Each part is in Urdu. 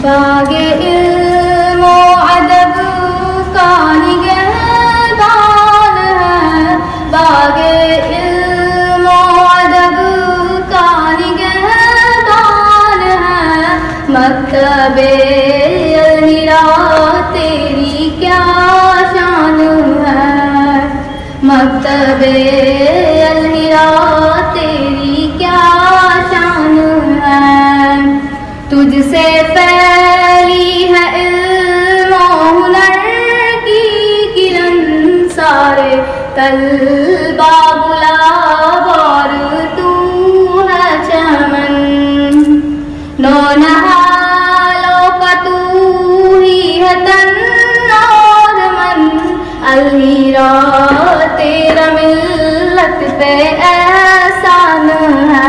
باغ علم و ادب کا نگہبان ہے، باغ علم و ادب کا نگہبان ہے، مکتب الہرا تیری کیا شان ہے، مکتب الہرا تیری کیا شان ہے، تجھ سے پھیلی ہے علم و ہنر کی کرن، سارے طلبہ گلاب اور تو ہے چمن، نونہالوں کا تو ہی ہے تن اور من، الہرا تیرا ملت پہ احسان ہے،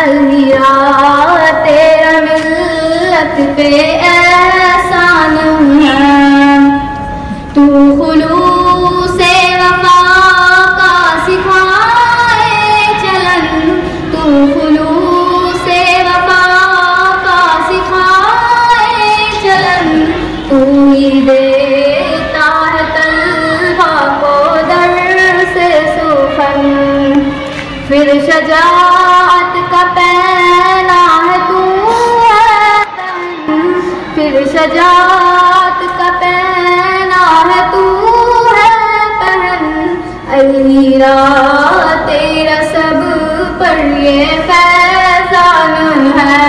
الہرا تیرا ملت پہ احسان ہے، تو خلوص وفا کا سکھائے چلن، تو خلوص وفا کا سکھائے چلن، تو ہی دیتا ہے طلبہ کو درس سخن، پھر شجاعت کا پہنا ہے تو ہے پہن، پھر شجاعت کا پہنا ہے تو ہے پہن، الہرا تیرا سب پر یہ فیضان ہے،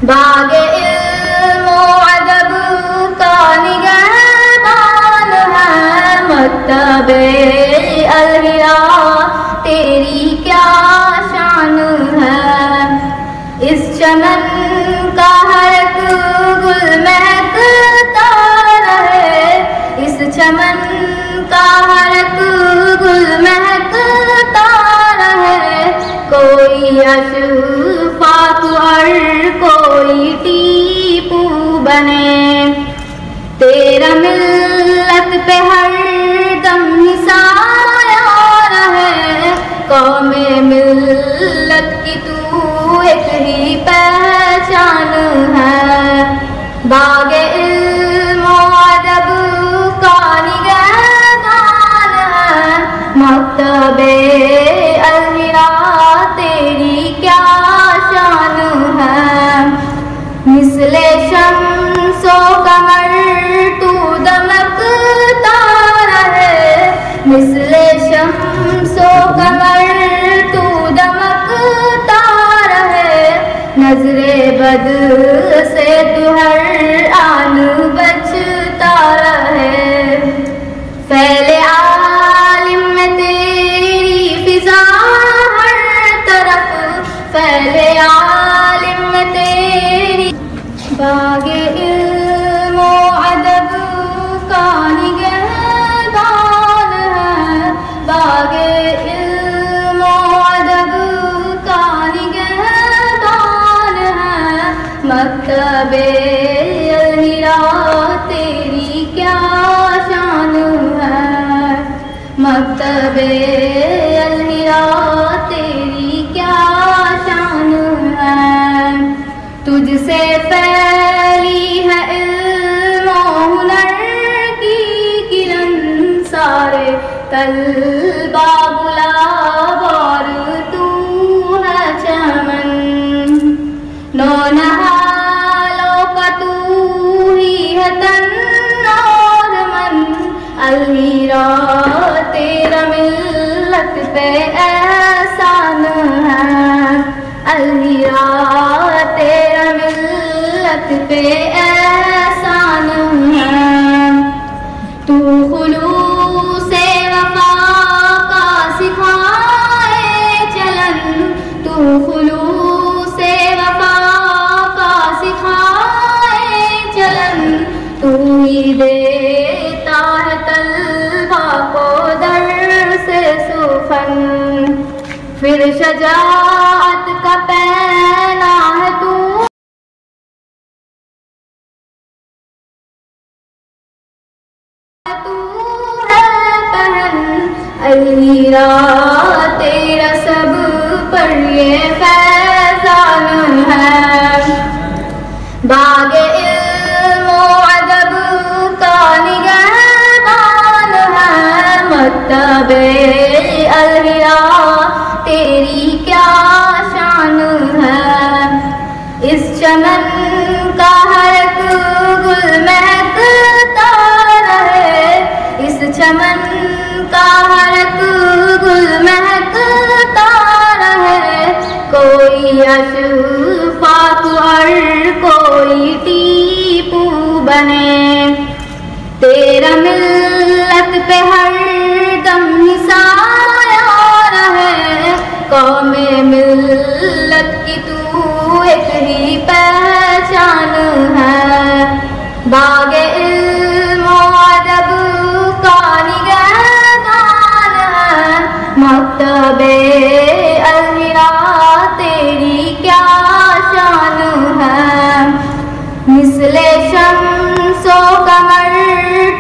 باغ علم و ادب کا نگہبان ہے، مکتب الہرا تیری کیا شان ہے، اس چمن کا ہر ایک گل مہکتا رہے، اس چمن کا ہر ایک گل مہکتا رہے، کوئی اشفاق اور کوئی ٹیپو بنے، تیرا ملت پہ ہر دم سایہ رہے، قوم ملت کی تو ایک ہی پہچان ہے، باغ علم و ادب کا نگہبان ہے، مکتب الہرا تیری کیا شان ہے، مثل شمس و قمر تو دمکتا رہے، مثل شمس و قمر تو دمکتا رہے، نظر بد سے تو ہر آن بچتا رہے، فیل عالم میں تیری فضا ہر طرف، فیل عالم میں تیری، باغ علم و ادب کا نگہبان ہے، باغ علم و ادب کا نگہبان ہے، مکتب الہرا تیری کیا شان ہے، مکتب الہرا تیری کیا شان ہے، تجھ سے پھیلی ہے علم و ہنر کی کرن، سارے طلبہ گلاب اور تو ہے چمن، نونہالوں کا تو ہی ہے تن اور من، الہرا تیرا ملت پہ احسان ہے، الہرا تیرا ملت پہ احسان ہے، تو خلوص وفا کا سکھائے چلن، تو خلوص وفا کا سکھائے چلن، تو ہی دیتا ہے طلبہ کو درس سخن، پھر شجاعت کا پہنا ہے تو ہے پہن، الہرا تیرا سب پر یہ فیضان ہے، مکتب الحرا تیری کیا شان ہے، اس چمن کا ہر ایک گل مہکتا رہے، اس چمن کا ہر ایک گل مہکتا رہے، کوئی اشفاق اور کوئی ٹیپو بنے، تیرا ملت پہ ہر دم ہی سایہ رہے، قوم ملت کی تو ایک ہی پہچان ہے، باغ علم و ادب کا نگہبان ہے، مکتب الحرا تیری کیا شان ہے، مثل شمس و قمر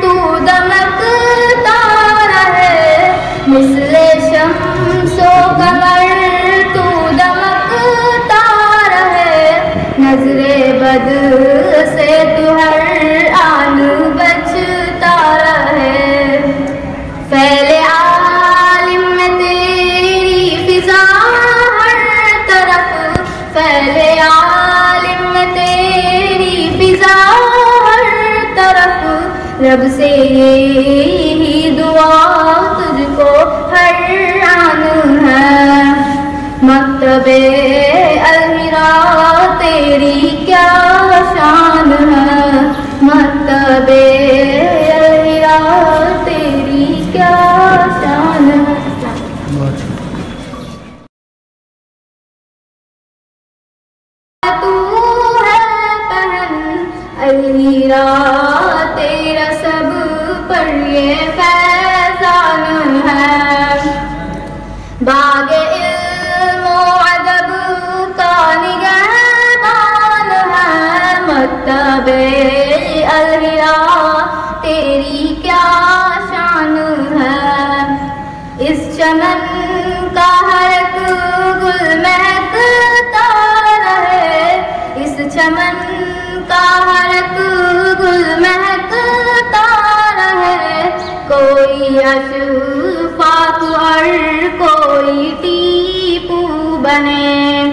تو دمکتا رہے، مثل شمس و قمر تو دمکتا رہے، نظر بد سے تو ہر آن بچتا رہے، فیل عالم میں تیری فضا ہر طرف، فیل عالم میں تیری فضا ہر طرف، رب سے یہی دعا تجھ کو ہر آن ہے، مکتب الحرا تیری کیا شان ہے، مکتب الحرا تیری کیا شان ہے۔ تو ہے پہن الحرا تیرا سب پر یہ فیضان ہے، باغ علم و ادب کا نگہبان ہے، مکتب الحرا تیری کیا شان ہے، اس چمن کا ہر ایک گل مہکتا رہے، اس چمن کا ہر ایک گل مہکتا رہے، کوئی اشفاق اور کوئی ٹیپو بنے،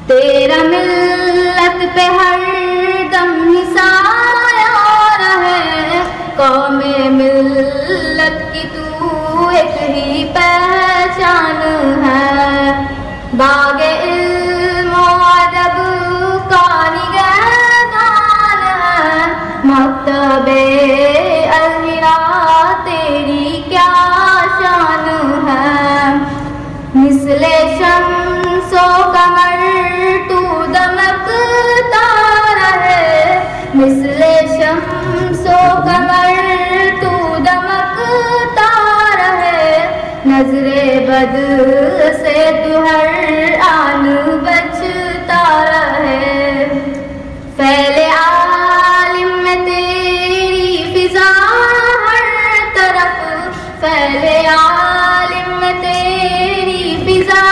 تیرا ملت پہ ہر دم ہی سایہ رہے، قوم ملت کی تو ایک ہی پہچان ہے، باغ علم و ادب کا نگہبان ہے، مکتب الحرا تیری کیا شان ہے، مثل شمس و قمر تو دمکتا رہے، مثل شمس و قمر تو دمکتا رہے، نظر بد سے تو ہر آن بچتا رہے، فیل عالم میں تیری فضا ہر طرف، فیل عالم میں تیری فضا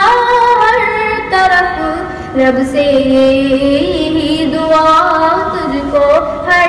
ہر طرف، رب سے یہی دعا تجھ کو ہر